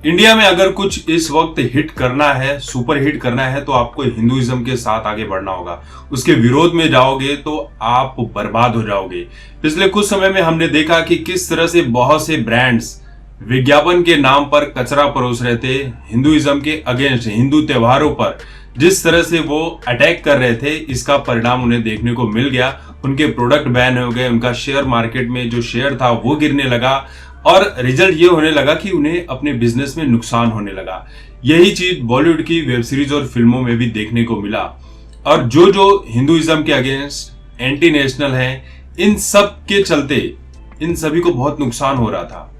India में अगर कुछ इस वक्त हिट करना है, सुपर हिट करना है, तो आपको हिंदुइज्म के साथ आगे बढ़ना होगा। उसके विरोध में जाओगे तो आप बर्बाद हो जाओगे। पिछले कुछ समय में हमने देखा कि किस तरह से बहुत से ब्रांड्स विज्ञापन के नाम पर कचरा परोस रहे थे, हिंदुइज्म के अगेंस्ट, हिंदू त्योहारों पर जिस तरह से वो अटैक कर रहे थे, इसका परिणाम उन्हें देखने को मिल गया। उनके प्रोडक्ट बैन हो गए, उनका शेयर मार्केट में जो शेयर था वो गिरने लगा और रिजल्ट ये होने लगा कि उन्हें अपने बिजनेस में नुकसान होने लगा। यही चीज बॉलीवुड की वेब सीरीज और फिल्मों में भी देखने को मिला। और जो हिंदुइज्म के अगेंस्ट एंटी नेशनल हैं, इन सब के चलते इन सभी को बहुत नुकसान हो रहा था।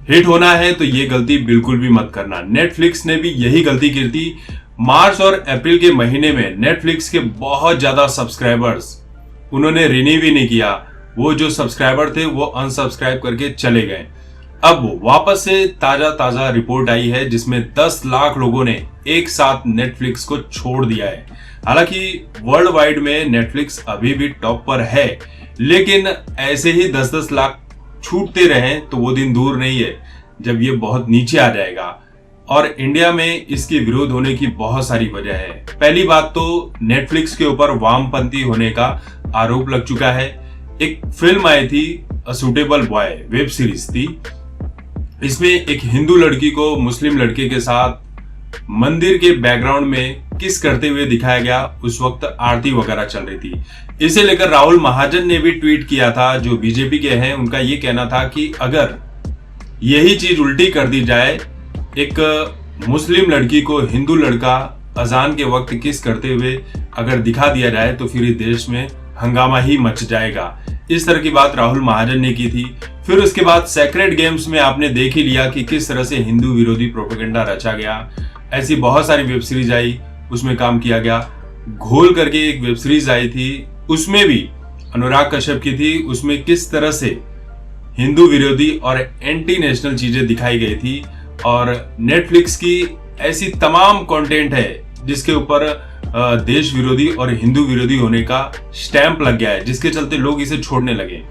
हिट होना है तो ये गलती बिल्कुल भी मत करना। नेटफ्लिक्स ने भी यही गलती की थी। मार्च और अप्रैल के महीने में नेटफ्लिक्स के बहुत ज्यादा सब्सक्राइबर्स उन्होंने रिन्यू भी नहीं किया। वो जो सब्सक्राइबर थे वो अनसब्सक्राइब करके चले गए। अब वापस से ताजा रिपोर्ट आई है जिसमें 10 लाख लोगों ने एक साथ नेटफ्लिक्स को छोड़ दिया है। हालांकि वर्ल्ड वाइड में नेटफ्लिक्स अभी भी टॉप पर है, लेकिन ऐसे ही 10-10 लाख छूटते रहे तो वो दिन दूर नहीं है जब ये बहुत नीचे आ जाएगा। और इंडिया में इसके विरोध होने की बहुत सारी वजह है। पहली बात तो नेटफ्लिक्स के ऊपर वामपंथी होने का आरोप लग चुका है। एक फिल्म आई थी a suitable boy, web series थी। इसमें एक हिंदू लड़की को मुस्लिम लड़के के साथ मंदिर के बैकग्राउंड में किस करते हुए दिखाया गया। उस वक्त आरती वगैरह चल रही थी। इसे लेकर राहुल महाजन ने भी ट्वीट किया था, जो बीजेपी के हैं। उनका ये कहना था कि अगर यही चीज उल्टी कर दी जाए, एक मुस्लिम लड़की को हिंदू लड़का अजान के वक्त किस करते हुए अगर दिखा दिया जाए तो फिर देश में हंगामा ही मच जाएगा। इस तरह की बात राहुल महाजन ने की थी। फिर उसके बाद सेक्रेड गेम्स में आपने देख ही लिया कि किस तरह से हिंदू विरोधी प्रोपेगेंडा रचा गया। ऐसी बहुत सारी वेब सीरीज आई, उसमें काम किया गया। घोल करके एक वेब सीरीज आई थी, उसमें भी अनुराग कश्यप की थी। उसमें किस तरह से हिंदू विरोधी और एंटी नेशनल चीजें दिखाई गई थी। और नेटफ्लिक्स की ऐसी तमाम कंटेंट है जिसके ऊपर देश विरोधी और हिंदू विरोधी होने का स्टैंप लग गया है, जिसके चलते लोग इसे छोड़ने लगे।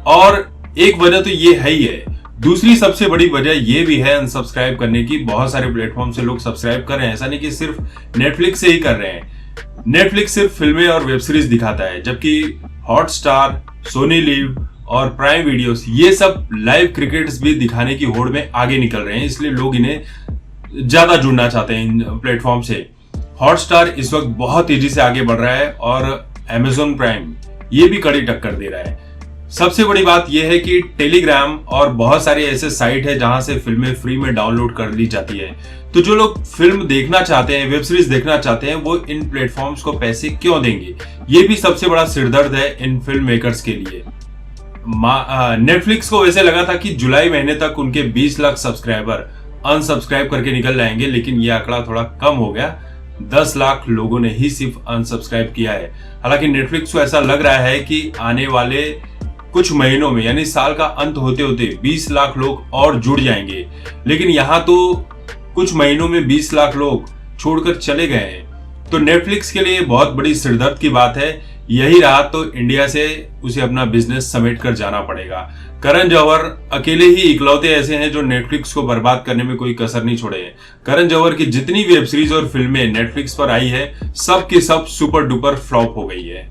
और एक वजह तो ये है ही है। दूसरी सबसे बड़ी वजह ये भी है अनसब्सक्राइब करने की। बहुत सारे प्लेटफॉर्म से लोग सब्सक्राइब कर रहे हैं, ऐसा नहीं कि सिर्फ नेटफ्लिक्स से ही कर रहे हैं। नेटफ्लिक्स सिर्फ फिल्में और वेब सीरीज दिखाता है, जबकि हॉटस्टार, सोनी लिव और प्राइम वीडियोस ये सब लाइव क्रिकेट्स भी दिखाने की होड़ में आगे निकल रहे हैं। इसलिए लोग इन्हें ज्यादा जुड़ना चाहते हैं इन प्लेटफॉर्म से। हॉटस्टार इस वक्त बहुत तेजी से आगे बढ़ रहा है और अमेजॉन प्राइम ये भी कड़ी टक्कर दे रहा है। सबसे बड़ी बात यह है कि टेलीग्राम और बहुत सारे ऐसे साइट है जहां से फिल्में फ्री में डाउनलोड कर ली जाती है। तो जो लोग फिल्म देखना चाहते हैं, वेब सीरीज देखना चाहते हैं, वो इन प्लेटफॉर्म्स को पैसे क्यों देंगे? ये भी सबसे बड़ा सिरदर्द है इन फिल्म मेकर्स के लिए। नेटफ्लिक्स को वैसे लगा था कि जुलाई महीने तक उनके 20 लाख सब्सक्राइबर अनसब्सक्राइब करके निकल जाएंगे, लेकिन ये आंकड़ा थोड़ा कम हो गया। 10 लाख लोगों ने ही सिर्फ अनसब्सक्राइब किया है। हालांकि नेटफ्लिक्स को ऐसा लग रहा है कि आने वाले कुछ महीनों में, यानी साल का अंत होते होते 20 लाख लोग और जुड़ जाएंगे। लेकिन यहां तो कुछ महीनों में 20 लाख लोग छोड़कर चले गए हैं। तो नेटफ्लिक्स के लिए बहुत बड़ी सिरदर्द की बात है। यही रहा तो इंडिया से उसे अपना बिजनेस समेट कर जाना पड़ेगा। करण जौहर अकेले ही इकलौते ऐसे हैं जो नेटफ्लिक्स को बर्बाद करने में कोई कसर नहीं छोड़े हैं। करण जौहर की जितनी वेब सीरीज और फिल्में नेटफ्लिक्स पर आई है, सब की सब सुपर डुपर फ्लॉप हो गई है।